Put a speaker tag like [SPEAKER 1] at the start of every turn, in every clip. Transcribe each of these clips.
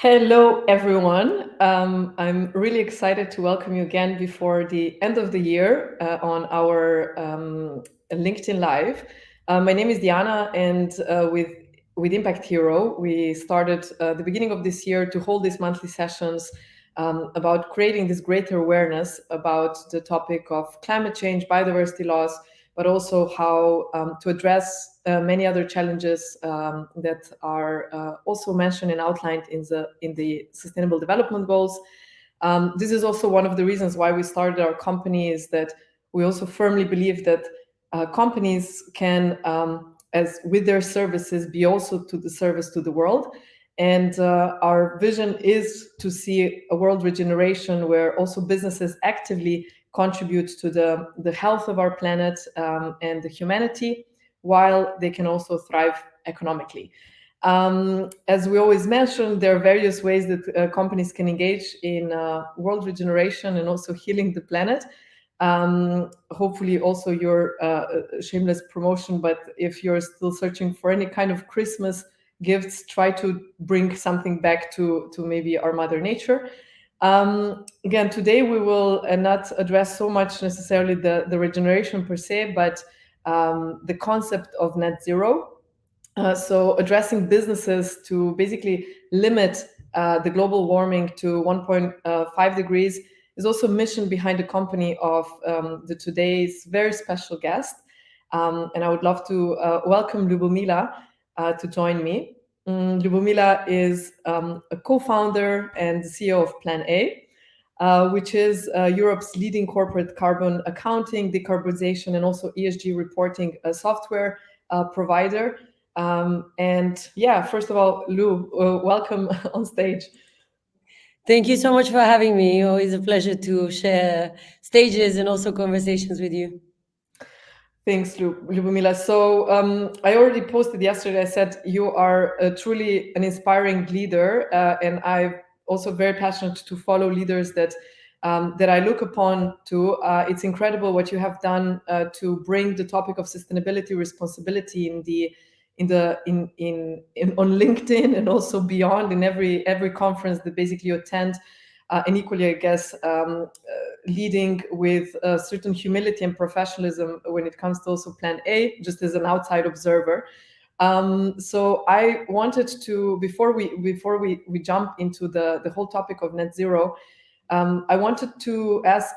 [SPEAKER 1] Hello, everyone. I'm really excited to welcome you again before the end of the year on our LinkedIn Live. My name is Dijana, and with Impact Hero, we started the beginning of this year to hold these monthly sessions about creating this greater awareness about the topic of climate change, biodiversity loss, but also how to address many other challenges that are also mentioned and outlined in the Sustainable Development Goals. This is also one of the reasons why we started our company, is that we also firmly believe that companies can, as with their services, be also to the service to the world. And our vision is to see a world regeneration where also businesses actively contribute to the health of our planet and the humanity, while they can also thrive economically. As we always mention, there are various ways that companies can engage in world regeneration and also healing the planet. Hopefully also your shameless promotion, but if you're still searching for any kind of Christmas gifts, try to bring something back to maybe our Mother Nature. Again, today we will not address so much necessarily the regeneration per se, but the concept of net zero. So addressing businesses to basically limit the global warming to 1.5 degrees is also a mission behind the company of today's very special guest. And I would love to welcome Lubomila to join me. Lubomila is a co-founder and CEO of Plan A, which is Europe's leading corporate carbon accounting, decarbonization, and also ESG reporting software provider. And yeah, first of all, Lu, welcome on stage.
[SPEAKER 2] Thank you so much for having me. Always a pleasure to share stages and also conversations with you.
[SPEAKER 1] Thanks, Lubomila. So I already posted yesterday, I said you are truly an inspiring leader, and I'm also very passionate to follow leaders that I look upon to. It's incredible what you have done to bring the topic of sustainability responsibility on LinkedIn and also beyond, in every conference that basically you attend, and equally, I guess, leading with a certain humility and professionalism when it comes to also Plan A, just as an outside observer. So I wanted to, before we jump into the whole topic of net zero, I wanted to ask,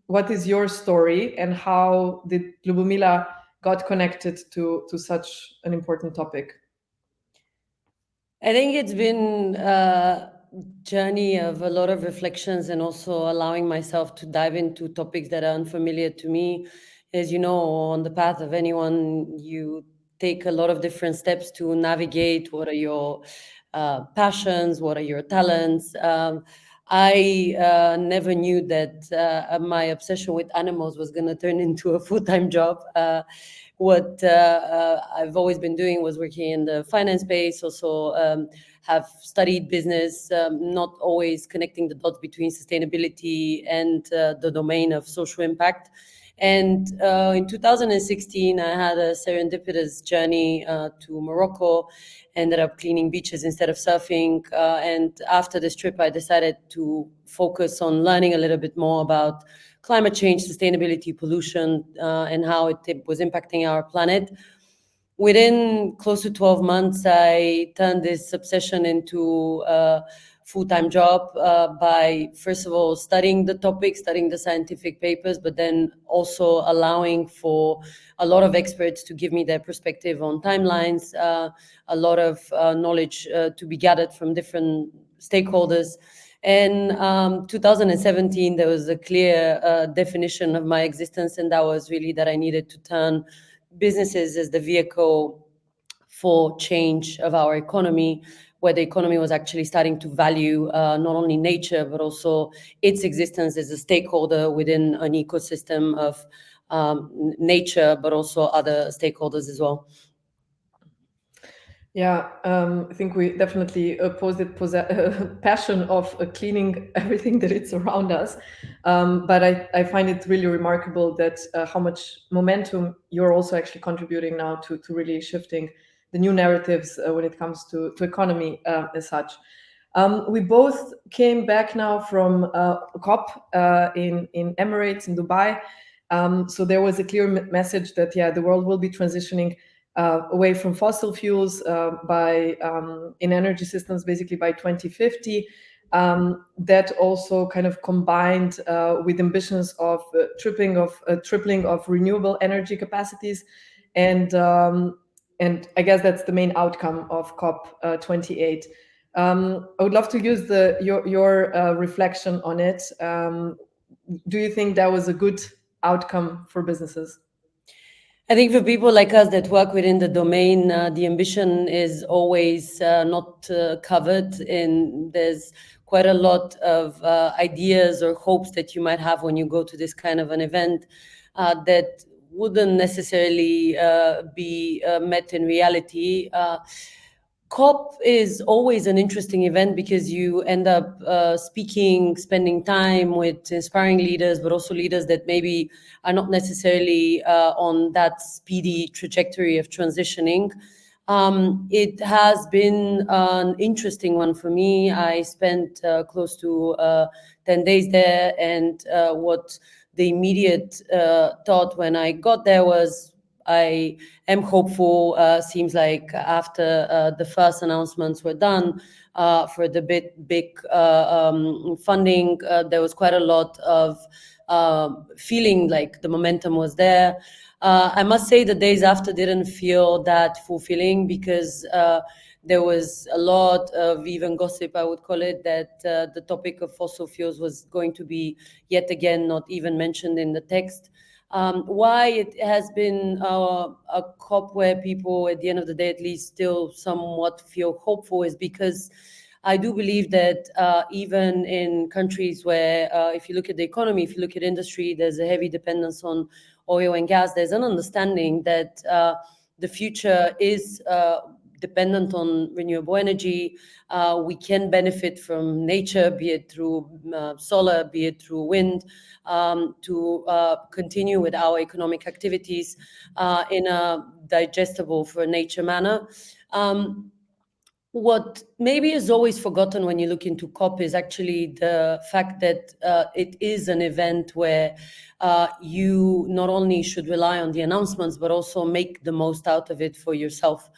[SPEAKER 1] what is your story and how did Lubomila got connected to such an important topic?
[SPEAKER 2] I think it's been a journey of a lot of reflections and also allowing myself to dive into topics that are unfamiliar to me. As you know, on the path of anyone, you take a lot of different steps to navigate what are your passions, what are your talents. I never knew that my obsession with animals was going to turn into a full-time job. What I've always been doing was working in the finance space, also have studied business, not always connecting the dots between sustainability and the domain of social impact. And in 2016, I had a serendipitous journey to Morocco, ended up cleaning beaches instead of surfing. And after this trip, I decided to focus on learning a little bit more about climate change, sustainability, pollution, and how it was impacting our planet. Within close to 12 months, I turned this obsession into a full-time job by, first of all, studying the topic, studying the scientific papers, but then also allowing for a lot of experts to give me their perspective on timelines, a lot of knowledge to be gathered from different stakeholders. In 2017, there was a clear definition of my existence, and that was really that I needed to turn businesses as the vehicle for change of our economy, where the economy was actually starting to value not only nature, but also its existence as a stakeholder within an ecosystem of nature, but also other stakeholders as well.
[SPEAKER 1] Yeah, I think we definitely passion of cleaning everything that is around us. But I find it really remarkable that how much momentum you're also actually contributing now to really shifting the new narratives when it comes to economy as such. We both came back now from COP in Emirates, in Dubai. So there was a clear message that, yeah, the world will be transitioning away from fossil fuels in energy systems, basically by 2050. That also kind of combined with ambitions of tripling of renewable energy capacities, and I guess that's the main outcome of COP 28. I would love to use your reflection on it. Do you think that was a good outcome for businesses?
[SPEAKER 2] I think for people like us that work within the domain, the ambition is always not covered, and there's quite a lot of ideas or hopes that you might have when you go to this kind of an event that wouldn't necessarily be met in reality. COP is always an interesting event because you end up speaking, spending time with inspiring leaders, but also leaders that maybe are not necessarily on that speedy trajectory of transitioning. It has been an interesting one for me. I spent close to 10 days there, and what the immediate thought when I got there was, I am hopeful. Seems like after the first announcements were done for the big funding, there was quite a lot of feeling like the momentum was there. I must say the days after didn't feel that fulfilling because there was a lot of even gossip, I would call it, that the topic of fossil fuels was going to be yet again not even mentioned in the text. Why it has been a COP where people, at the end of the day, at least still somewhat feel hopeful, is because I do believe that even in countries where, if you look at the economy, if you look at industry, there's a heavy dependence on oil and gas, there's an understanding that the future is dependent on renewable energy. We can benefit from nature, be it through solar, be it through wind, to continue with our economic activities in a digestible for nature manner. What maybe is always forgotten when you look into COP is actually the fact that it is an event where you not only should rely on the announcements, but also make the most out of it for yourself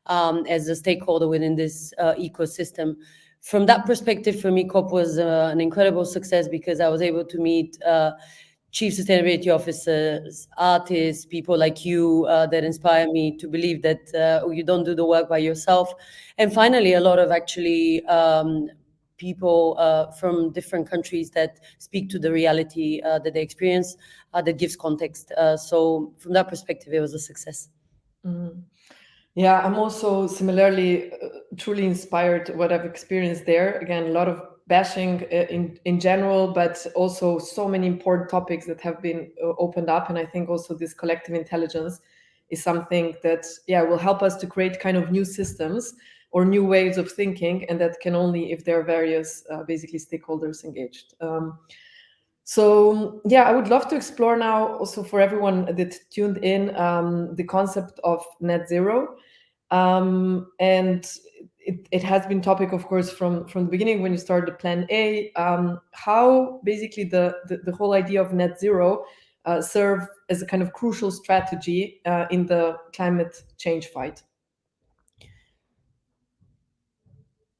[SPEAKER 2] as a stakeholder within this ecosystem. From that perspective, for me, COP was an incredible success because I was able to meet chief sustainability officers, artists, people like you that inspire me to believe that you don't do the work by yourself. And finally, a lot of actually people from different countries that speak to the reality that they experience, that gives context. So from that perspective, it was a success.
[SPEAKER 1] Mm-hmm. Yeah, I'm also similarly truly inspired what I've experienced there. Again, a lot of bashing in general, but also so many important topics that have been opened up. And I think also this collective intelligence is something that, yeah, will help us to create kind of new systems or new ways of thinking. And that can only if there are various basically stakeholders engaged. So yeah, I would love to explore now also for everyone that tuned in the concept of net zero. And it has been topic, of course, from the beginning when you started the Plan A. How basically the whole idea of net zero serve as a kind of crucial strategy in the climate change fight.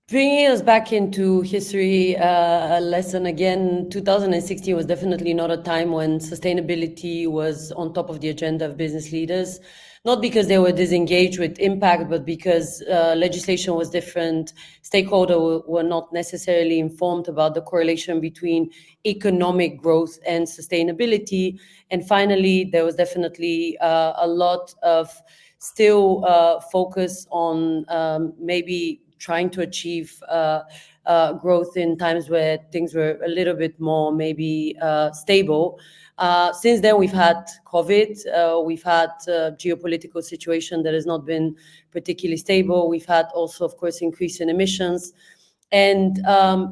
[SPEAKER 2] Bringing us back into history, a lesson again, 2016 was definitely not a time when sustainability was on top of the agenda of business leaders. Not because they were disengaged with impact, but because legislation was different. Stakeholders were not necessarily informed about the correlation between economic growth and sustainability. And finally, there was definitely a lot of still focus on maybe trying to achieve growth in times where things were a little bit more maybe stable. Since then, we've had COVID, we've had geopolitical situation that has not been particularly stable. We've had also, of course, increase in emissions. And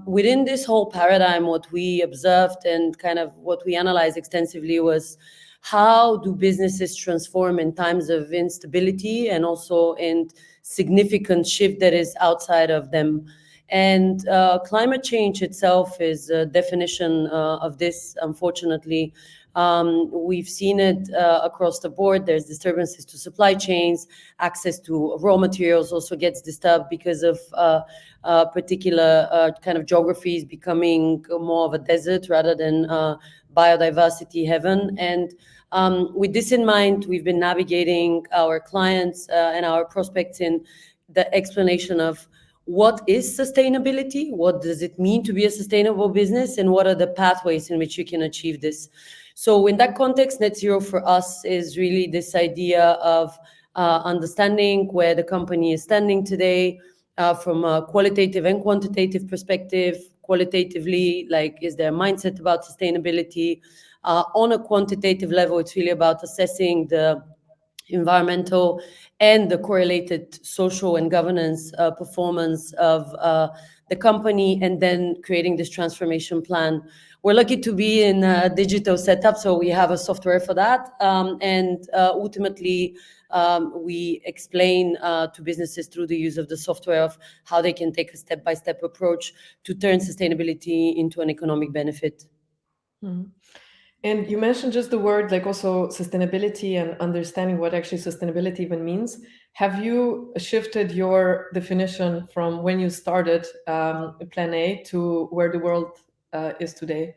[SPEAKER 2] within this whole paradigm, what we observed and kind of what we analyzed extensively was how do businesses transform in times of instability and also in significant shift that is outside of them. And climate change itself is a definition of this, unfortunately. We've seen it across the board. There's disturbances to supply chains. Access to raw materials also gets disturbed because of particular kind of geographies becoming more of a desert rather than biodiversity heaven. And with this in mind, we've been navigating our clients and our prospects in the explanation of what is sustainability, what does it mean to be a sustainable business, and what are the pathways in which you can achieve this. So in that context, net zero for us is really this idea of understanding where the company is standing today from a qualitative and quantitative perspective. Qualitatively, like, is there a mindset about sustainability? On a quantitative level, it's really about assessing the environmental and the correlated social and governance performance of the company, and then creating this transformation plan. We're lucky to be in a digital setup, so we have a software for that. And ultimately, we explain to businesses through the use of the software of how they can take a step-by-step approach to turn sustainability into an economic benefit.
[SPEAKER 1] Mm-hmm. And you mentioned just the word, like also sustainability and understanding what actually sustainability even means. Have you shifted your definition from when you started Plan A to where the world is today?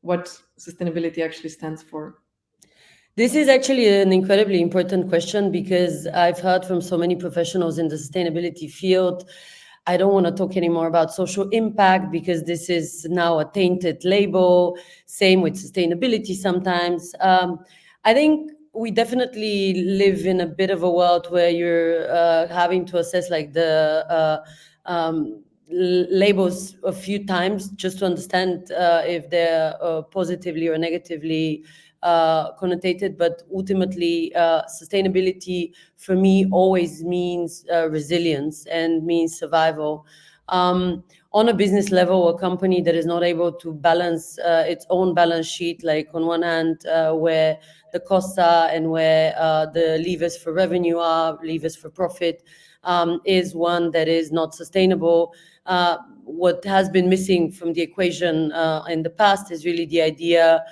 [SPEAKER 1] What sustainability actually stands for?
[SPEAKER 2] This is actually an incredibly important question, because I've heard from so many professionals in the sustainability field, I don't want to talk anymore about social impact because this is now a tainted label. Same with sustainability sometimes. I think we definitely live in a bit of a world where you're having to assess like the labels a few times just to understand if they're positively or negatively connotated. But ultimately, sustainability for me always means resilience and means survival. On a business level, a company that is not able to balance its own balance sheet, like on one hand where the costs are and where the levers for revenue are, levers for profit, is one that is not sustainable. What has been missing from the equation in the past is really the idea,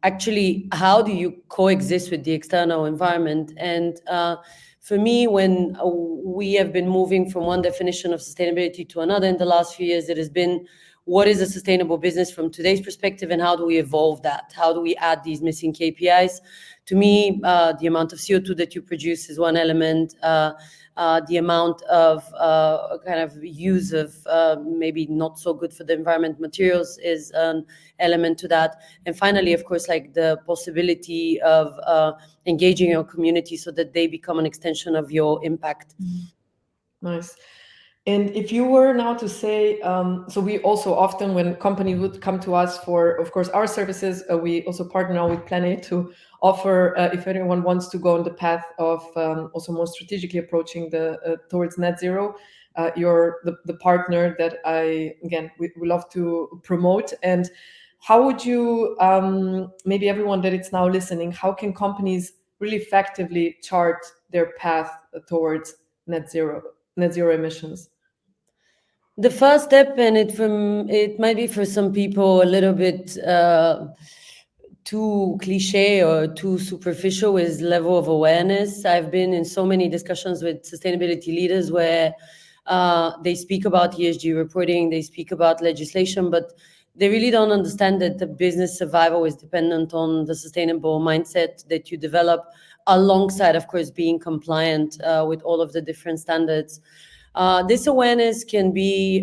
[SPEAKER 2] actually, how do you coexist with the external environment? And for me, when we have been moving from one definition of sustainability to another in the last few years, it has been, what is a sustainable business from today's perspective, and how do we evolve that? How do we add these missing KPIs? To me, the amount of CO2 that you produce is one element. The amount of kind of use of maybe not so good for the environment materials is an element to that. And finally, of course, like the possibility of engaging your community so that they become an extension of your impact.
[SPEAKER 1] Nice. And if you were now to say, so we also often, when company would come to us for, of course, our services, we also partner now with Plan A to offer, if anyone wants to go on the path of also more strategically approaching towards net zero, you're the partner that we love to promote. And how would you, maybe everyone that is now listening, how can companies really effectively chart their path towards net zero emissions?
[SPEAKER 2] The first step, and it might be for some people a little bit too cliche or too superficial, is level of awareness. I've been in so many discussions with sustainability leaders where they speak about ESG reporting, they speak about legislation, but they really don't understand that the business survival is dependent on the sustainable mindset that you develop, alongside, of course, being compliant with all of the different standards. This awareness can be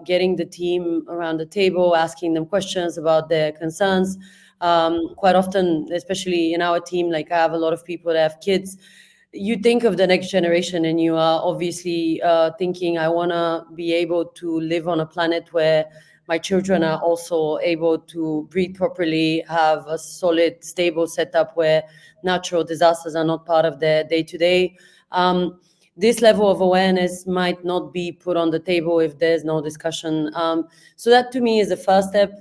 [SPEAKER 2] getting the team around the table, asking them questions about their concerns. Quite often, especially in our team, like I have a lot of people that have kids, you think of the next generation and you are obviously thinking, I want to be able to live on a planet where my children are also able to breathe properly, have a solid, stable setup where natural disasters are not part of their day-to-day. This level of awareness might not be put on the table if there's no discussion. So that to me is the first step.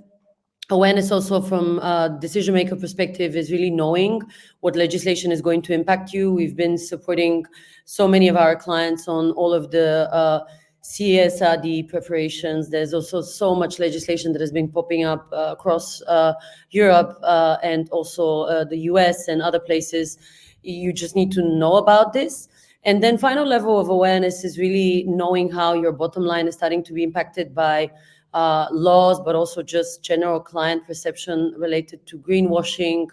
[SPEAKER 2] Awareness also from a decision maker perspective is really knowing what legislation is going to impact you. We've been supporting so many of our clients on all of the CSRD preparations. There's also so much legislation that has been popping up across Europe and also the US and other places. You just need to know about this. And then final level of awareness is really knowing how your bottom line is starting to be impacted by laws, but also just general client perception related to greenwashing.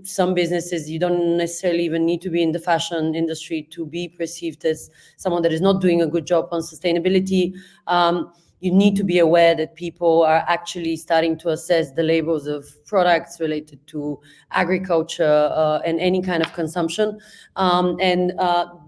[SPEAKER 2] Some businesses, you don't necessarily even need to be in the fashion industry to be perceived as someone that is not doing a good job on sustainability. You need to be aware that people are actually starting to assess the labels of products related to agriculture and any kind of consumption. And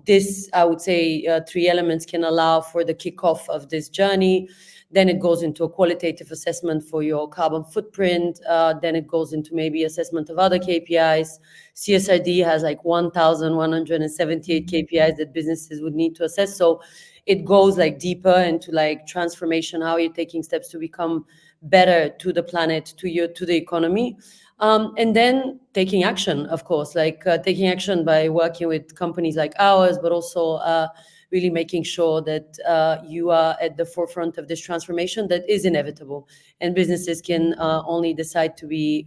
[SPEAKER 2] this, I would say, three elements can allow for the kickoff of this journey. Then it goes into a qualitative assessment for your carbon footprint. Then it goes into maybe assessment of other KPIs. CSRD has like 1,178 KPIs that businesses would need to assess. So it goes like deeper into like transformation, how you're taking steps to become better to the planet, to the economy. And then taking action, of course, like taking action by working with companies like ours, but also really making sure that you are at the forefront of this transformation that is inevitable. And businesses can only decide to be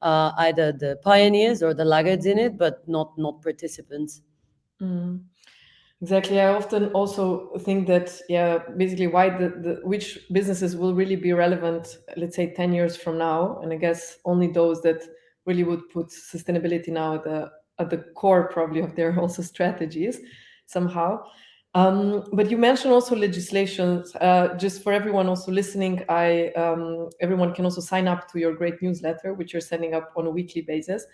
[SPEAKER 2] either the pioneers or the laggards in it, but not participants.
[SPEAKER 1] Mm. Exactly. I often also think that, basically why which businesses will really be relevant, let's say 10 years from now. And I guess only those that really would put sustainability now at the core probably of their also strategies somehow. But you mentioned also legislations. Just for everyone also listening, everyone can also sign up to your great newsletter, which you're sending up on a weekly basis.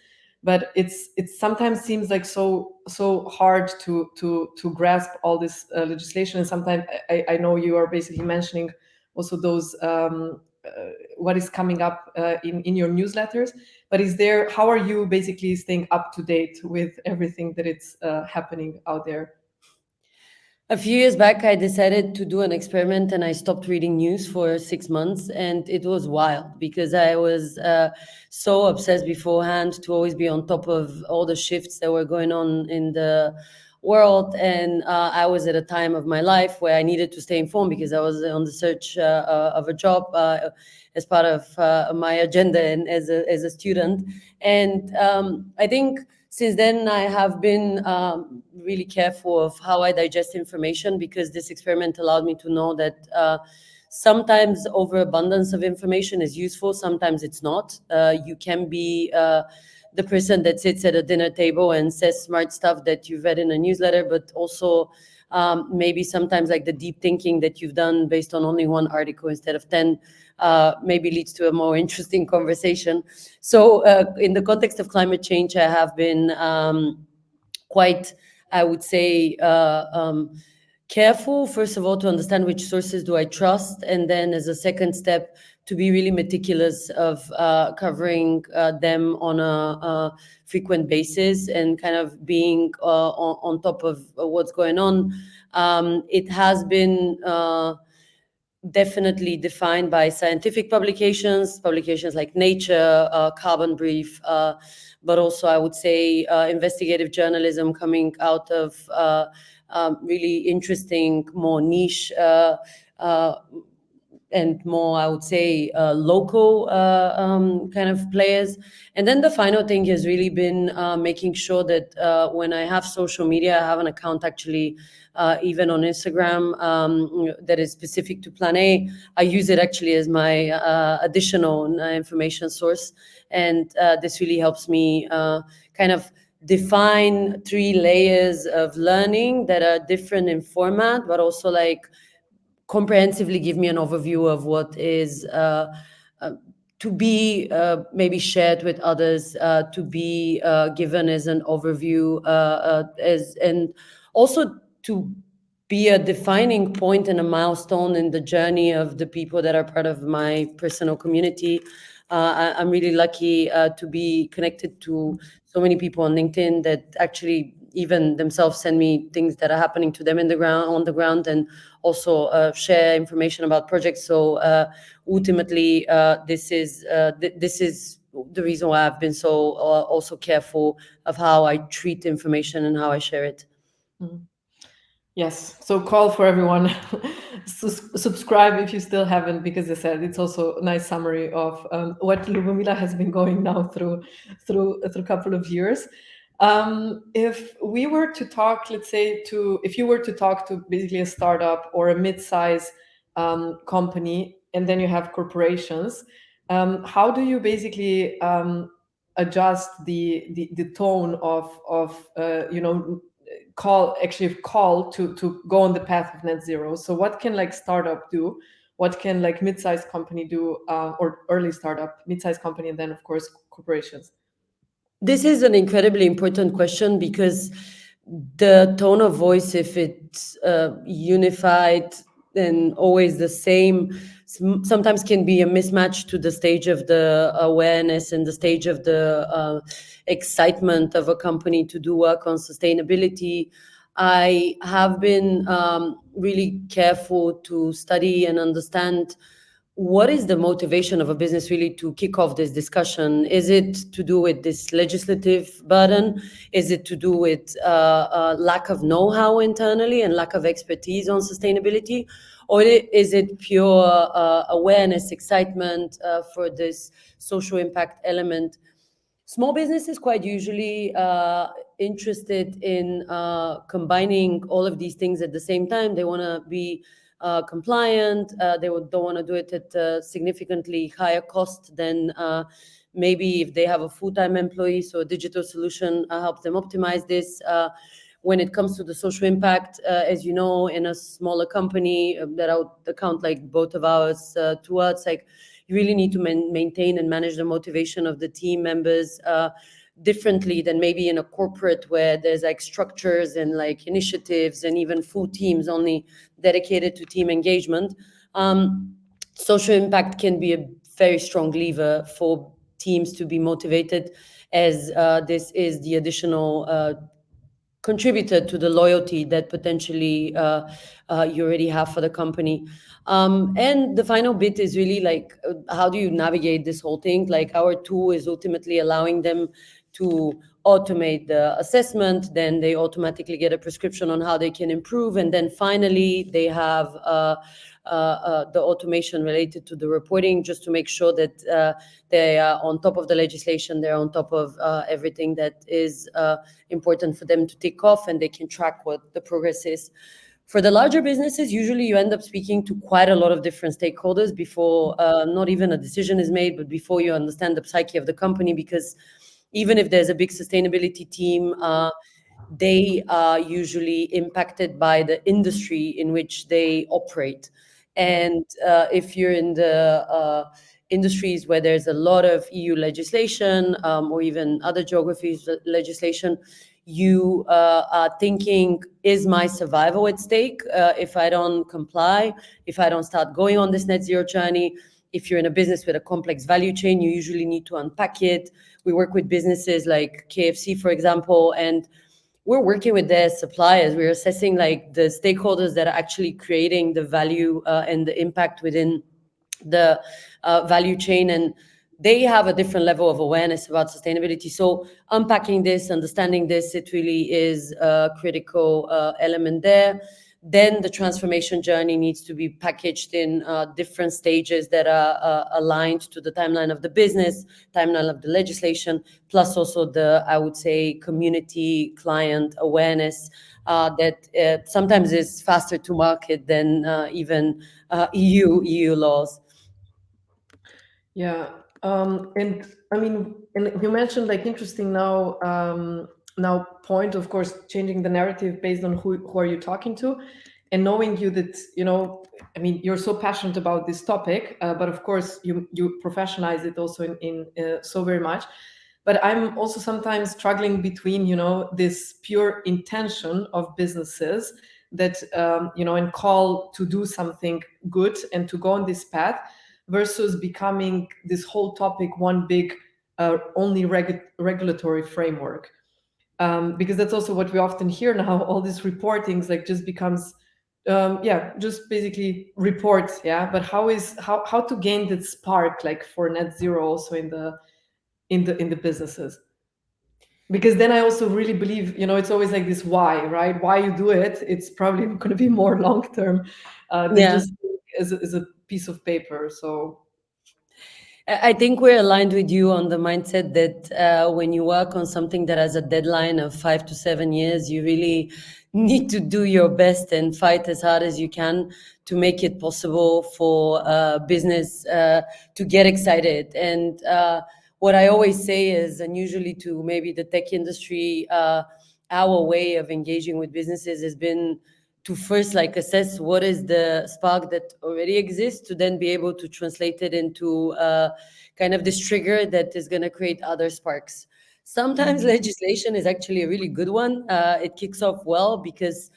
[SPEAKER 1] But it sometimes seems like so hard to grasp all this legislation. And sometimes I know you are basically mentioning also those what is coming up in your newsletters. But how are you basically staying up to date with everything that it's happening out there?
[SPEAKER 2] A few years back, I decided to do an experiment and I stopped reading news for 6 months. And it was wild because I was so obsessed beforehand to always be on top of all the shifts that were going on in the world. And I was at a time of my life where I needed to stay informed because I was on the search of a job as part of my agenda and as a student. And I think since then, I have been really careful of how I digest information because this experiment allowed me to know that sometimes overabundance of information is useful, sometimes it's not. You can be the person that sits at a dinner table and says smart stuff that you've read in a newsletter, but also maybe sometimes like the deep thinking that you've done based on only one article instead of 10 maybe leads to a more interesting conversation. So in the context of climate change, I have been quite, I would say, careful, first of all, to understand which sources do I trust. And then as a second step, to be really meticulous of covering them on a frequent basis and kind of being on top of what's going on. It has been definitely defined by scientific publications like Nature, Carbon Brief, but also I would say investigative journalism coming out of really interesting, more niche and more, I would say, local kind of players. And then the final thing has really been making sure that when I have social media, I have an account actually even on Instagram that is specific to Plan A. I use it actually as my additional information source. And this really helps me kind of define 3 layers of learning that are different in format, but also like comprehensively give me an overview of what is to be maybe shared with others, to be given as an overview, and also to be a defining point and a milestone in the journey of the people that are part of my personal community. I'm really lucky to be connected to so many people on LinkedIn that actually even themselves send me things that are happening to them on the ground, and also share information about projects. So ultimately, this is the reason why I've been so also careful of how I treat information and how I share it.
[SPEAKER 1] Mm. Yes, so call for everyone. Subscribe if you still haven't, because I said it's also a nice summary of what Lubomila has been going now through a couple of years. If we were to talk, let's say, if you were to talk to basically a startup or a mid-size company, and then you have corporations, how do you basically adjust the tone of call to go on the path of net zero? So what can like startup do? What can like mid-sized company do, or early startup, mid-sized company, and then of course corporations?
[SPEAKER 2] This is an incredibly important question because the tone of voice, if it's unified and always the same, sometimes can be a mismatch to the stage of the awareness and the stage of the excitement of a company to do work on sustainability. I have been really careful to study and understand what is the motivation of a business really to kick off this discussion. Is it to do with this legislative burden? Is it to do with lack of know-how internally and lack of expertise on sustainability? Or is it pure awareness, excitement for this social impact element? Small businesses quite usually interested in combining all of these things at the same time. They want to be compliant. Don't want to do it at a significantly higher cost than maybe if they have a full-time employee. So a digital solution helps them optimize this. When it comes to the social impact, as you know, in a smaller company that I would account like both of ours towards, like you really need to maintain and manage the motivation of the team members differently than maybe in a corporate where there's like structures and like initiatives and even full teams only dedicated to team engagement. Social impact can be a very strong lever for teams to be motivated, as this is the additional contributed to the loyalty that potentially you already have for the company. And the final bit is really like, how do you navigate this whole thing? Like our tool is ultimately allowing them to automate the assessment, then they automatically get a prescription on how they can improve, and then finally they have the automation related to the reporting, just to make sure that they are on top of the legislation, they're on top of everything that is important for them to tick off, and they can track what the progress is. For the larger businesses, usually you end up speaking to quite a lot of different stakeholders before not even a decision is made, but before you understand the psyche of the company, because even if there's a big sustainability team, they are usually impacted by the industry in which they operate. And if you're in the industries where there's a lot of EU legislation or even other geographies legislation, you are thinking, is my survival at stake if I don't comply, if I don't start going on this net zero journey? If you're in a business with a complex value chain, you usually need to unpack it. We work with businesses like KFC, for example, and we're working with their suppliers. We're assessing like the stakeholders that are actually creating the value and the impact within the value chain, and they have a different level of awareness about sustainability. So unpacking this, understanding this, it really is a critical element there. Then the transformation journey needs to be packaged in different stages that are aligned to the timeline of the business, timeline of the legislation, plus also the, I would say, community client awareness that sometimes is faster to market than even EU laws.
[SPEAKER 1] Yeah. And I mean, and you mentioned like interesting now point, of course, changing the narrative based on who are you talking to, and knowing you that, I mean, you're so passionate about this topic, but of course you professionalize it also in so very much. But I'm also sometimes struggling between, this pure intention of businesses that, and call to do something good and to go on this path, versus becoming this whole topic one big only regulatory framework. Because that's also what we often hear now. All these reportings like just becomes just basically reports. Yeah, but how to gain that spark like for net zero also in the businesses? Because then I also really believe, it's always like this why, right? Why you do it, it's probably going to be more long term than
[SPEAKER 2] Yeah.
[SPEAKER 1] just as a piece of paper. So
[SPEAKER 2] I think we're aligned with you on the mindset that when you work on something that has a deadline of 5 to 7 years, you really need to do your best and fight as hard as you can to make it possible for business to get excited. And what I always say is, and usually to maybe the tech industry, our way of engaging with businesses has been to first like assess what is the spark that already exists, to then be able to translate it into kind of this trigger that is going to create other sparks. Sometimes legislation is actually a really good one. It kicks off well because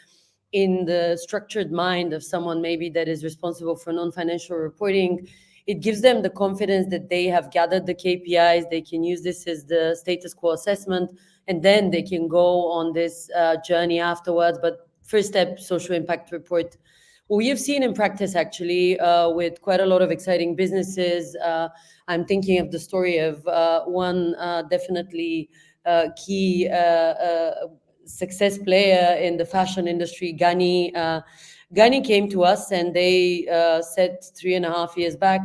[SPEAKER 2] in the structured mind of someone maybe that is responsible for non-financial reporting, it gives them the confidence that they have gathered the KPIs, they can use this as the status quo assessment, and then they can go on this journey afterwards. But first step, social impact report. What we have seen in practice actually with quite a lot of exciting businesses. I'm thinking of the story of one definitely key success player in the fashion industry, Gani. Gani came to us and they said 3.5 years back,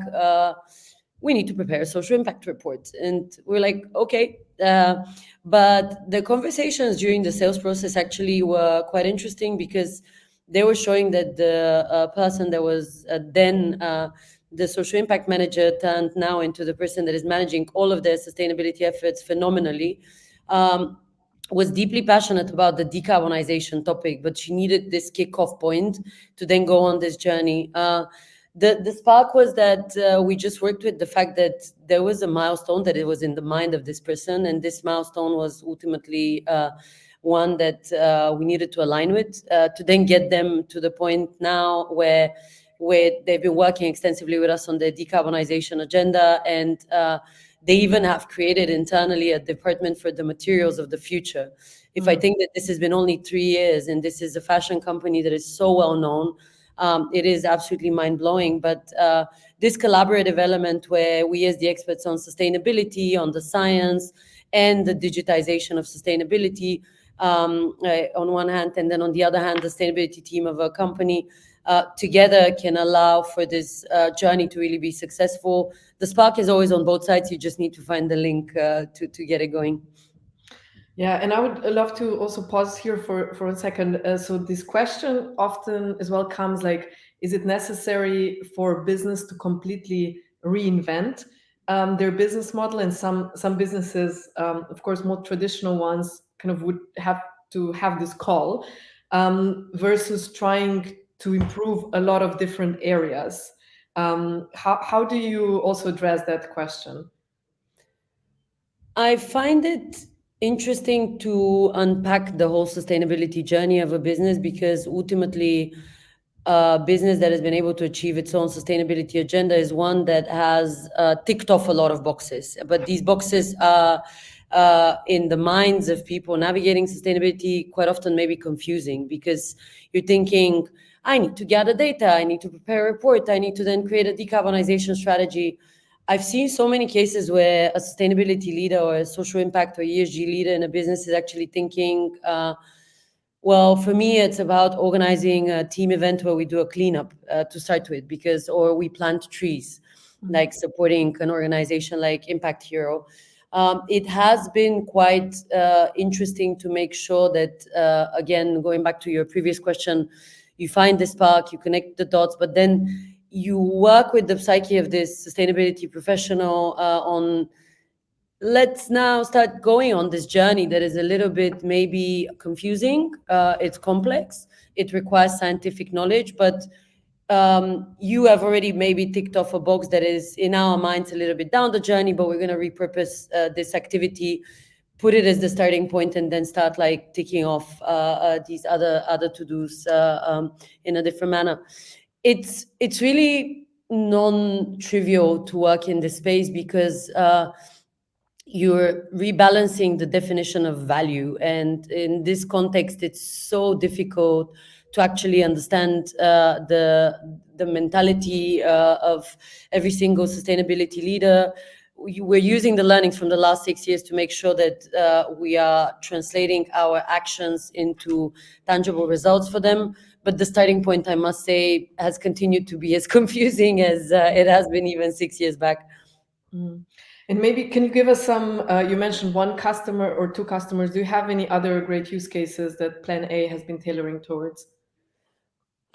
[SPEAKER 2] we need to prepare a social impact report. And we're like, okay. But the conversations during the sales process actually were quite interesting because they were showing that the person that was then the social impact manager turned now into the person that is managing all of their sustainability efforts phenomenally. Was deeply passionate about the decarbonization topic, but she needed this kickoff point to then go on this journey. The spark was that we just worked with the fact that there was a milestone that it was in the mind of this person, and this milestone was ultimately one that we needed to align with to then get them to the point now where they've been working extensively with us on the decarbonization agenda, and they even have created internally a department for the materials of the future. If I think that this has been only 3 years and this is a fashion company that is so well known, it is absolutely mind-blowing. But this collaborative element where we as the experts on sustainability, on the science and the digitization of sustainability on one hand, and then on the other hand, the sustainability team of a company together can allow for this journey to really be successful. The spark is always on both sides. You just need to find the link to get it going.
[SPEAKER 1] yeah, and I would love to also pause here for a second. So this question often as well comes like, is it necessary for business to completely reinvent their business model? And some businesses, of course, more traditional ones, kind of would have to have this call versus trying to improve a lot of different areas. How do you also address that question?
[SPEAKER 2] I find it interesting to unpack the whole sustainability journey of a business, because ultimately a business that has been able to achieve its own sustainability agenda is one that has ticked off a lot of boxes. But these boxes are in the minds of people navigating sustainability quite often maybe confusing, because you're thinking, I need to gather data, I need to prepare a report, I need to then create a decarbonization strategy. I've seen so many cases where a sustainability leader or a social impact or ESG leader in a business is actually thinking, well, for me, it's about organizing a team event where we do a cleanup to start with, because, or we plant trees, like supporting an organization like Impact Hero. It has been quite interesting to make sure that, again, going back to your previous question, you find the spark, you connect the dots, but then you work with the psyche of this sustainability professional on, let's now start going on this journey that is a little bit maybe confusing. It's complex. It requires scientific knowledge, but you have already maybe ticked off a box that is in our minds a little bit down the journey, but we're going to repurpose this activity, put it as the starting point, and then start like ticking off these other to-dos in a different manner. It's really non-trivial to work in this space, because you're rebalancing the definition of value. And in this context, it's so difficult to actually understand the mentality of every single sustainability leader. we're using the learnings from the last 6 years to make sure that we are translating our actions into tangible results for them. But the starting point, I must say, has continued to be as confusing as it has been even 6 years back.
[SPEAKER 1] And maybe can you give us some, you mentioned one customer or two customers. Do you have any other great use cases that Plan A has been tailoring towards?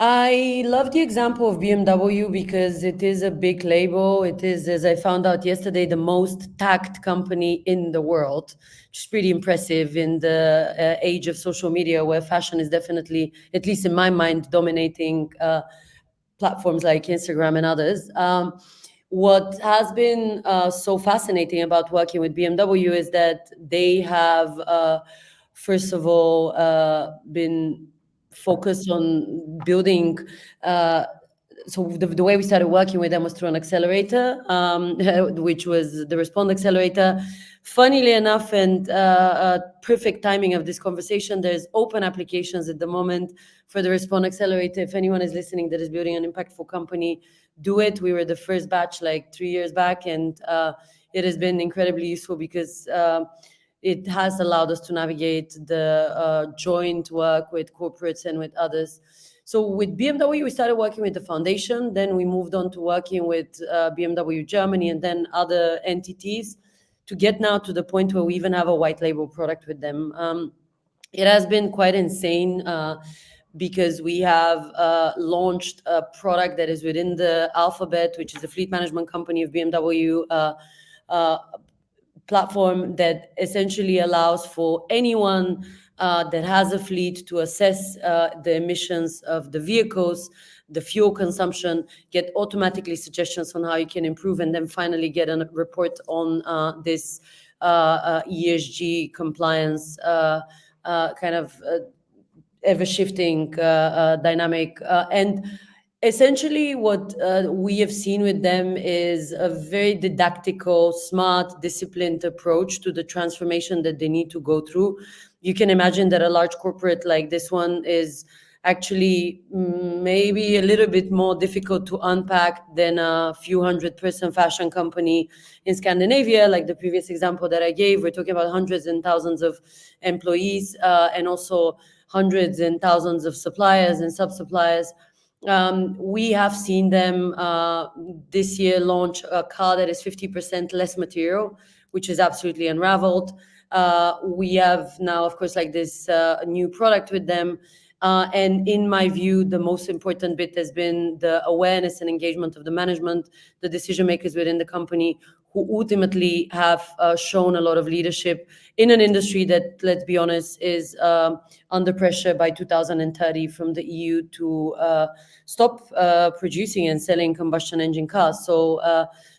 [SPEAKER 2] I love the example of BMW because it is a big label. It is, as I found out yesterday, the most tagged company in the world, which is pretty impressive in the age of social media, where fashion is definitely, at least in my mind, dominating platforms like Instagram and others. What has been so fascinating about working with BMW is that they have, first of all, been focused on building. So the way we started working with them was through an accelerator, which was the Respond Accelerator. Funnily enough, and perfect timing of this conversation, there's open applications at the moment for the Respond Accelerator. If anyone is listening that is building an impactful company, do it. We were the first batch like 3 years back, and it has been incredibly useful because it has allowed us to navigate the joint work with corporates and with others. So with BMW, we started working with the foundation. Then we moved on to working with BMW Germany and then other entities to get now to the point where we even have a white label product with them. It has been quite insane because we have launched a product that is within the Alphabet, which is the fleet management company of BMW, platform that essentially allows for anyone that has a fleet to assess the emissions of the vehicles, the fuel consumption, get automatically suggestions on how you can improve, and then finally get a report on this ESG compliance kind of ever-shifting dynamic. And essentially what we have seen with them is a very didactical, smart, disciplined approach to the transformation that they need to go through. You can imagine that a large corporate like this one is actually maybe a little bit more difficult to unpack than a few hundred-person fashion company in Scandinavia, like the previous example that I gave. We're talking about hundreds and thousands of employees and also hundreds and thousands of suppliers and sub-suppliers. We have seen them this year launch a car that is 50% less material, which is absolutely unraveled. We have now, of course, like this new product with them. And in my view, the most important bit has been the awareness and engagement of the management, the decision makers within the company, who ultimately have shown a lot of leadership in an industry that, let's be honest, is under pressure by 2030 from the EU to stop producing and selling combustion engine cars. So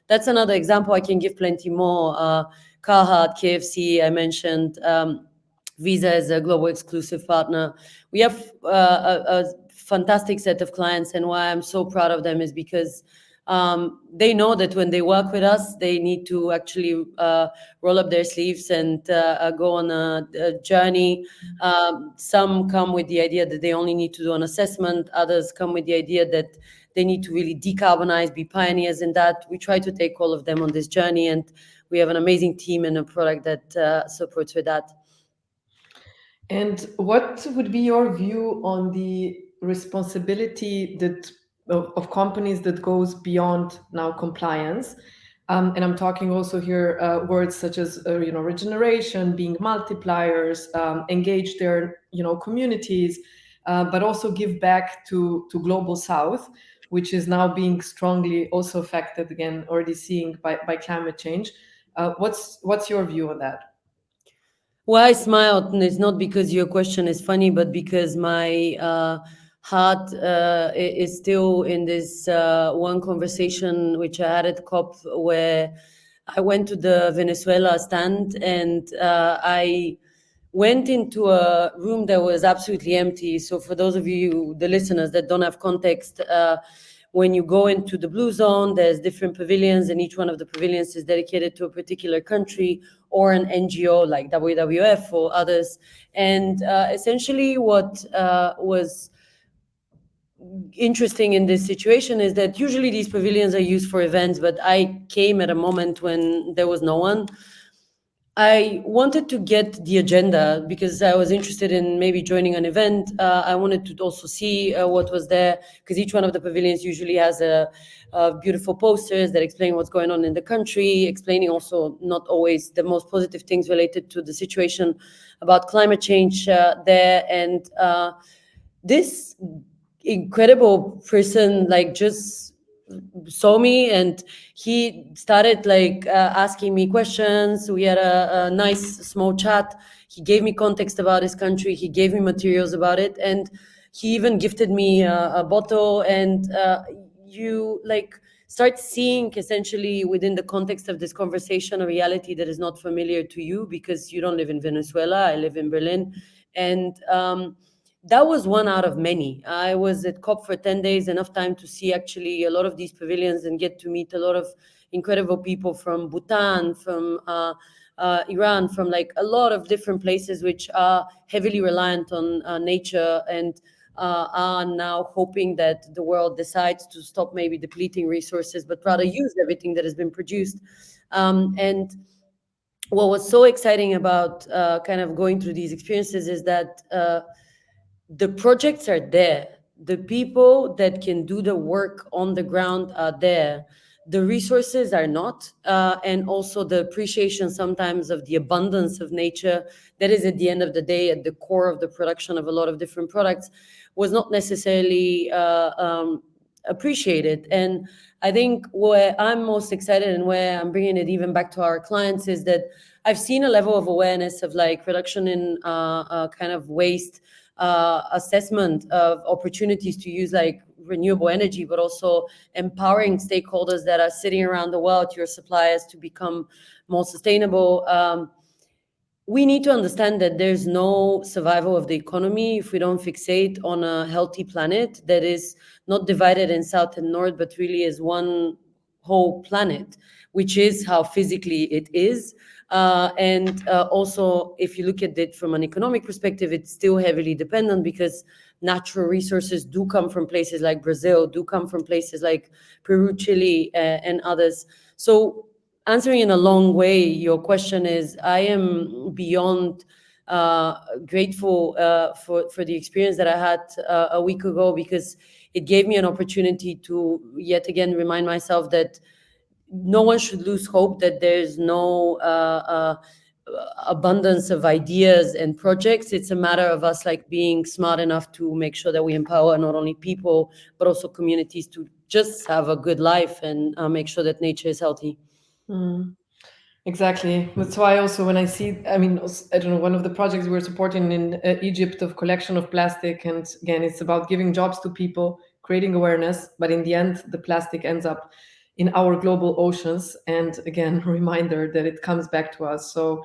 [SPEAKER 2] that's another example. I can give plenty more. Carhartt, KFC, I mentioned. Visa is a global exclusive partner. We have a fantastic set of clients, and why I'm so proud of them is because they know that when they work with us, they need to actually roll up their sleeves and go on a journey. Some come with the idea that they only need to do an assessment. Others come with the idea that they need to really decarbonize, be pioneers in that. We try to take all of them on this journey, and we have an amazing team and a product that supports with that.
[SPEAKER 1] And what would be your view on the responsibility that of companies that goes beyond now compliance? And I'm talking also here words such as regeneration, being multipliers, engage their communities, but also give back to global South, which is now being strongly also affected again, already seeing by climate change. What's your view on that?
[SPEAKER 2] Well, I smiled, and it's not because your question is funny, but because my heart is still in this one conversation which I had at COP, where I went to the Venezuela stand and I went into a room that was absolutely empty. So for those of you, the listeners that don't have context, when you go into the blue zone, there's different pavilions, and each one of the pavilions is dedicated to a particular country or an NGO like WWF or others. And essentially what was interesting in this situation is that usually these pavilions are used for events, but I came at a moment when there was no one. I wanted to get the agenda because I was interested in maybe joining an event. I wanted to also see what was there, because each one of the pavilions usually has beautiful posters that explain what's going on in the country, explaining also not always the most positive things related to the situation about climate change there. And this incredible person like just saw me, and he started like asking me questions. We had a nice small chat. He gave me context about his country, he gave me materials about it, and he even gifted me a bottle. And you like start seeing essentially within the context of this conversation a reality that is not familiar to you because you don't live in Venezuela. I live in Berlin. And that was one out of many. I was at COP for 10 days, enough time to see actually a lot of these pavilions and get to meet a lot of incredible people from Bhutan, from Iran, from like a lot of different places which are heavily reliant on nature, and are now hoping that the world decides to stop maybe depleting resources, but rather use everything that has been produced. And what was so exciting about kind of going through these experiences is that the projects are there, the people that can do the work on the ground are there, the resources are not, and also the appreciation sometimes of the abundance of nature that is at the end of the day at the core of the production of a lot of different products was not necessarily appreciated. And I think where I'm most excited and where I'm bringing it even back to our clients is that I've seen a level of awareness of like reduction in kind of waste, assessment of opportunities to use like renewable energy, but also empowering stakeholders that are sitting around the world, your suppliers, to become more sustainable. We need to understand that there's no survival of the economy if we don't fixate on a healthy planet that is not divided in south and north, but really is one whole planet, which is how physically it is. And also, if you look at it from an economic perspective, it's still heavily dependent because natural resources do come from places like Brazil, do come from places like Peru, Chile, and others. So answering in a long way, your question is, I am beyond grateful for the experience that I had a week ago, because it gave me an opportunity to yet again remind myself that no one should lose hope, that there's no abundance of ideas and projects. It's a matter of us like being smart enough to make sure that we empower not only people but also communities to just have a good life and make sure that nature is healthy.
[SPEAKER 1] Mm. Exactly. That's why also when I see, I mean, I don't know, one of the projects we're supporting in Egypt of collection of plastic, and again, it's about giving jobs to people, creating awareness, but in the end, the plastic ends up in our global oceans. And again, reminder that it comes back to us. So,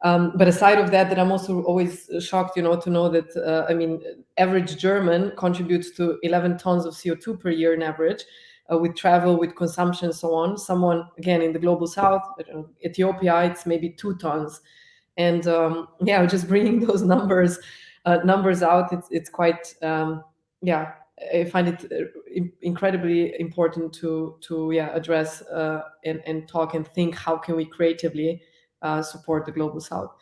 [SPEAKER 1] but aside of that, that I'm also always shocked, to know that, I mean, average German contributes to 11 tons of CO2 per year in average, with travel, with consumption, so on. Someone, again, in the global south, Ethiopia, it's maybe 2 tons. And yeah, just bringing those numbers out, it's quite, yeah, I find it incredibly important to yeah, address and talk and think how can we creatively support the global south.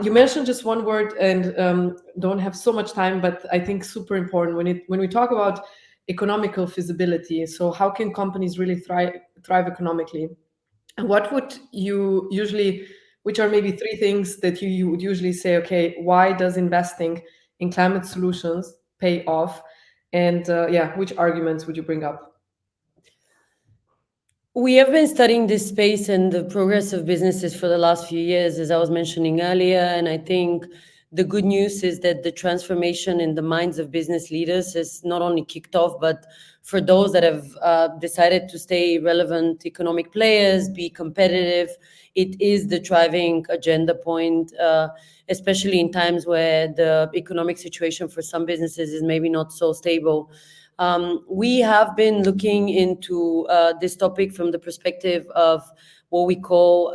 [SPEAKER 1] You mentioned just one word, and don't have so much time, but I think super important when we talk about economical feasibility. So how can companies really thrive economically? And what would you usually, which are maybe three things that you would usually say, okay, why does investing in climate solutions pay off? And yeah, which arguments would you bring up?
[SPEAKER 2] We have been studying this space and the progress of businesses for the last few years, as I was mentioning earlier. And I think the good news is that the transformation in the minds of business leaders has not only kicked off, but for those that have decided to stay relevant economic players, be competitive, it is the driving agenda point, especially in times where the economic situation for some businesses is maybe not so stable. We have been looking into this topic from the perspective of what we call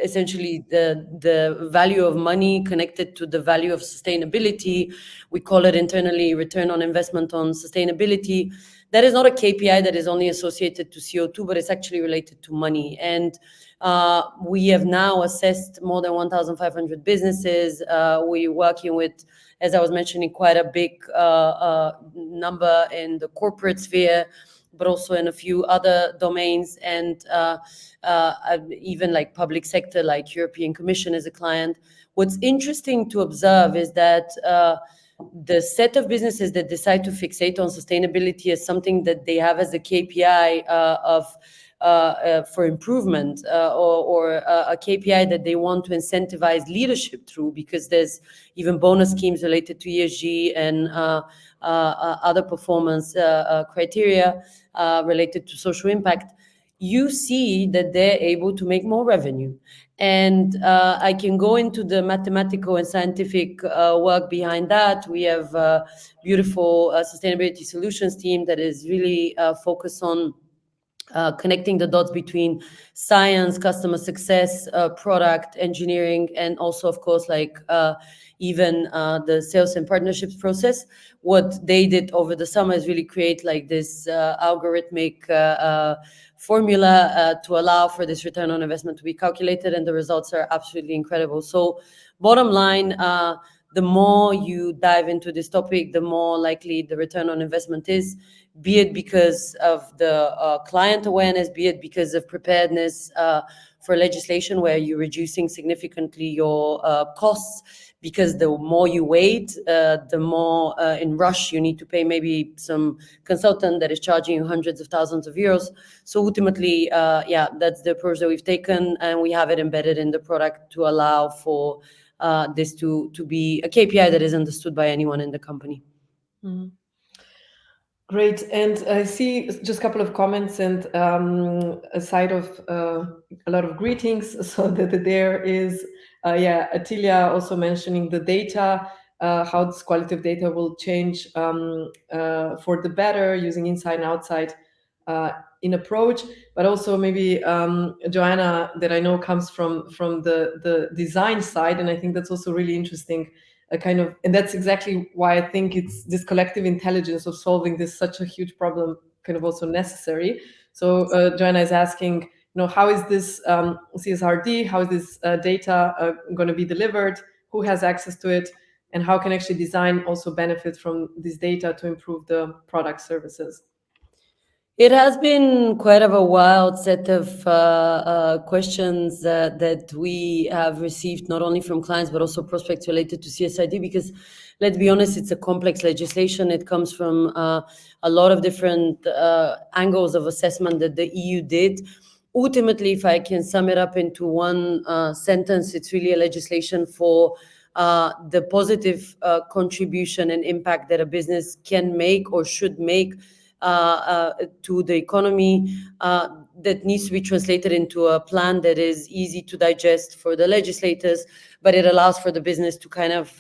[SPEAKER 2] essentially the value of money connected to the value of sustainability. We call it internally return on investment on sustainability. That is not a KPI that is only associated to CO2, but it's actually related to money. And we have now assessed more than 1,500 businesses. We're working with, as I was mentioning, quite a big number in the corporate sphere, but also in a few other domains, and even like public sector, like European Commission as a client. What's interesting to observe is that the set of businesses that decide to fixate on sustainability as something that they have as a KPI for improvement, or a KPI that they want to incentivize leadership through, because there's even bonus schemes related to ESG and other performance criteria related to social impact. You see that they're able to make more revenue. And I can go into the mathematical and scientific work behind that. We have a beautiful sustainability solutions team that is really focused on connecting the dots between science, customer success, product engineering, and also, of course, like even the sales and partnerships process. What they did over the summer is really create like this algorithmic formula to allow for this return on investment to be calculated, and the results are absolutely incredible. So bottom line, the more you dive into this topic, the more likely the return on investment is, be it because of the client awareness, be it because of preparedness for legislation where you're reducing significantly your costs, because the more you wait, the more in rush you need to pay maybe some consultant that is charging you hundreds of thousands of euros. So ultimately, that's the approach that we've taken, and we have it embedded in the product to allow for this to be a KPI that is understood by anyone in the company.
[SPEAKER 1] Mm. Great. And I see just a couple of comments and aside of a lot of greetings. So that there is, Atilia also mentioning the data, how this quality of data will change for the better using inside and outside in approach, but also maybe Joanna, that I know comes from the design side, and I think that's also really interesting. And that's exactly why I think it's this collective intelligence of solving this such a huge problem kind of also necessary. So Joanna is asking, how is this CSRD, how is this data going to be delivered, who has access to it, and how can actually design also benefit from this data to improve the product services?
[SPEAKER 2] It has been quite of a wild set of questions that we have received, not only from clients, but also prospects related to CSRD, because let's be honest, it's a complex legislation. It comes from a lot of different angles of assessment that the EU did. Ultimately, if I can sum it up into one sentence, it's really a legislation for the positive contribution and impact that a business can make or should make to the economy, that needs to be translated into a plan that is easy to digest for the legislators, but it allows for the business to kind of,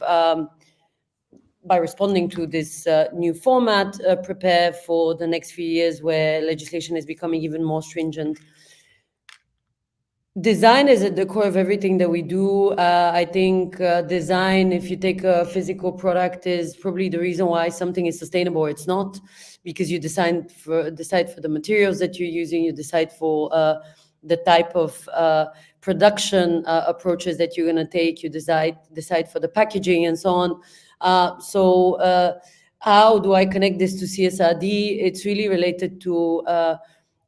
[SPEAKER 2] by responding to this new format, prepare for the next few years where legislation is becoming even more stringent. Design is at the core of everything that we do. I think design, if you take a physical product, is probably the reason why something is sustainable or it's not, because you decide for the materials that you're using, you decide for the type of production approaches that you're going to take, you decide for the packaging and so on. So how do I connect this to CSRD? It's really related to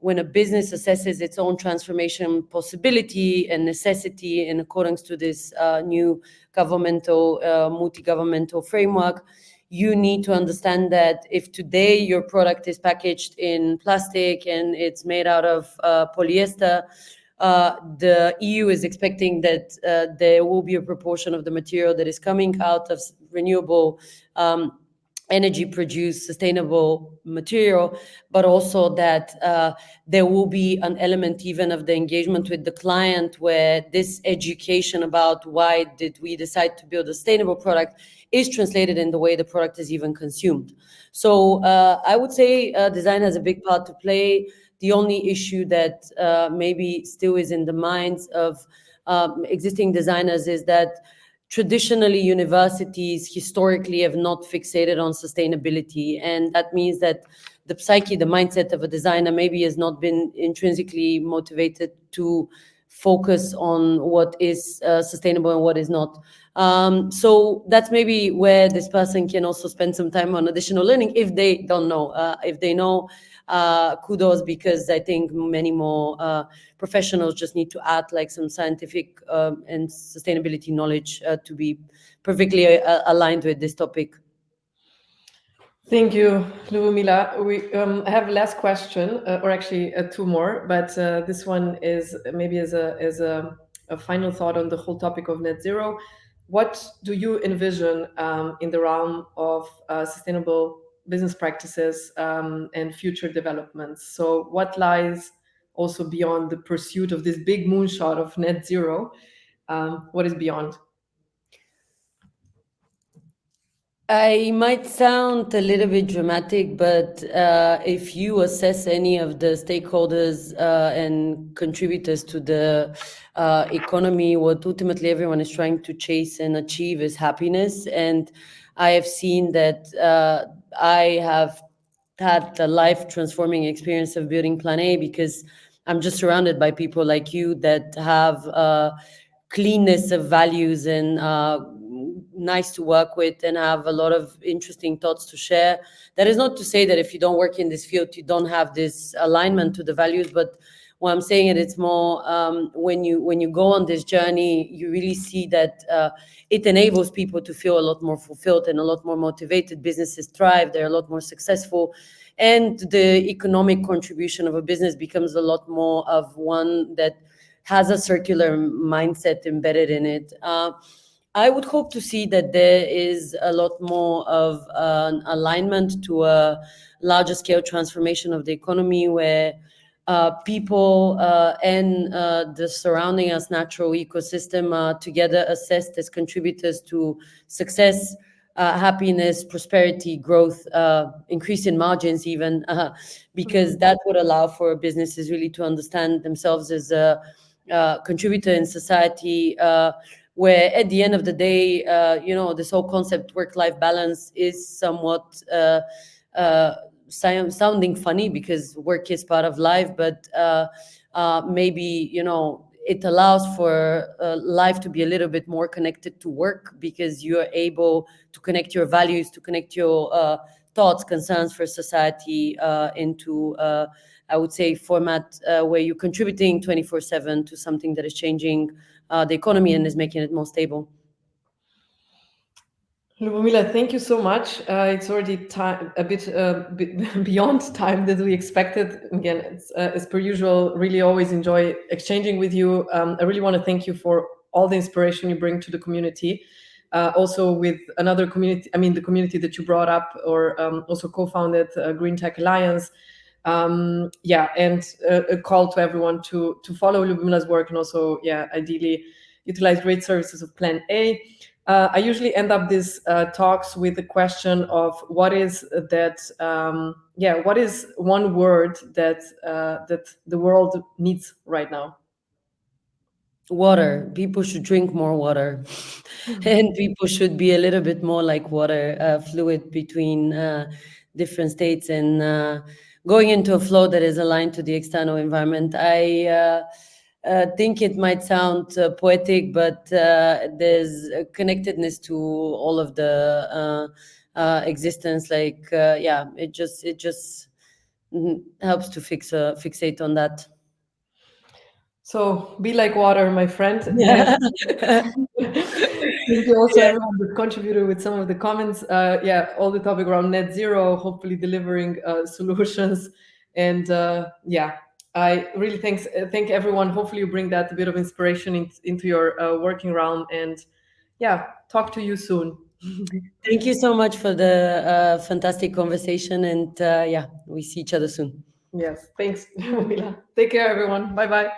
[SPEAKER 2] when a business assesses its own transformation possibility and necessity in accordance to this new governmental, multi-governmental framework, you need to understand that if today your product is packaged in plastic and it's made out of polyester, the EU is expecting that there will be a proportion of the material that is coming out of renewable energy produced sustainable material, but also that there will be an element even of the engagement with the client where this education about why did we decide to build a sustainable product is translated in the way the product is even consumed. So I would say design has a big part to play. The only issue that maybe still is in the minds of existing designers, is that traditionally universities historically have not fixated on sustainability, and that means that the psyche, the mindset of a designer maybe has not been intrinsically motivated to focus on what is sustainable and what is not. So that's maybe where this person can also spend some time on additional learning if they don't know. If they know, kudos, because I think many more professionals just need to add like some scientific and sustainability knowledge to be perfectly aligned with this topic.
[SPEAKER 1] Thank you, Lubomila. We have last question, or actually two more, but this one is maybe as a final thought on the whole topic of net zero. What do you envision in the realm of sustainable business practices and future developments? So, what lies also beyond the pursuit of this big moonshot of net zero? What is beyond?
[SPEAKER 2] I might sound a little bit dramatic, but if you assess any of the stakeholders and contributors to the economy, what ultimately everyone is trying to chase and achieve is happiness. And I have seen that I have had the life transforming experience of building Plan A because I'm just surrounded by people like you that have cleanness of values and nice to work with and have a lot of interesting thoughts to share. That is not to say that if you don't work in this field, you don't have this alignment to the values, but what I'm saying, it's more when you go on this journey, you really see that it enables people to feel a lot more fulfilled and a lot more motivated. Businesses thrive, they're a lot more successful, and the economic contribution of a business becomes a lot more of one that has a circular mindset embedded in it. I would hope to see that there is a lot more of an alignment to a larger scale transformation of the economy where people and the surrounding us natural ecosystem are together assessed as contributors to success, happiness, prosperity, growth, increase in margins even, because that would allow for businesses really to understand themselves as a contributor in society, where at the end of the day, this whole concept work-life balance is somewhat sounding funny because work is part of life, but maybe it allows for life to be a little bit more connected to work because you are able to connect your values, to connect your thoughts, concerns for society into I would say format where you're contributing 24/7 to something that is changing the economy and is making it more stable.
[SPEAKER 1] Lubomila, thank you so much. It's already time, a bit beyond time that we expected. Again, it's, as per usual, really always enjoy exchanging with you. I really want to thank you for all the inspiration you bring to the community. Also with another community, the community that you brought up or also co-founded Green Tech Alliance. And a call to everyone to follow Lubomila's work and also, ideally utilize great services of Plan A. I usually end up these talks with the question of what is that? What is one word that the world needs right now?
[SPEAKER 2] Water. People should drink more water, and people should be a little bit more like water, fluid between different states and going into a flow that is aligned to the external environment. I think it might sound poetic, but there's a connectedness to all of the existence. It just helps to fixate on that.
[SPEAKER 1] So be like water, my friend.
[SPEAKER 2] Yeah.
[SPEAKER 1] Thank you also everyone that contributed with some of the comments. All the topic around net zero, hopefully delivering solutions. And I really thank everyone. Hopefully you bring that a bit of inspiration into your working realm. And talk to you soon.
[SPEAKER 2] Thank you so much for the fantastic conversation. And we see each other soon.
[SPEAKER 1] Yes, thanks, Mila. Take care, everyone. Bye-bye.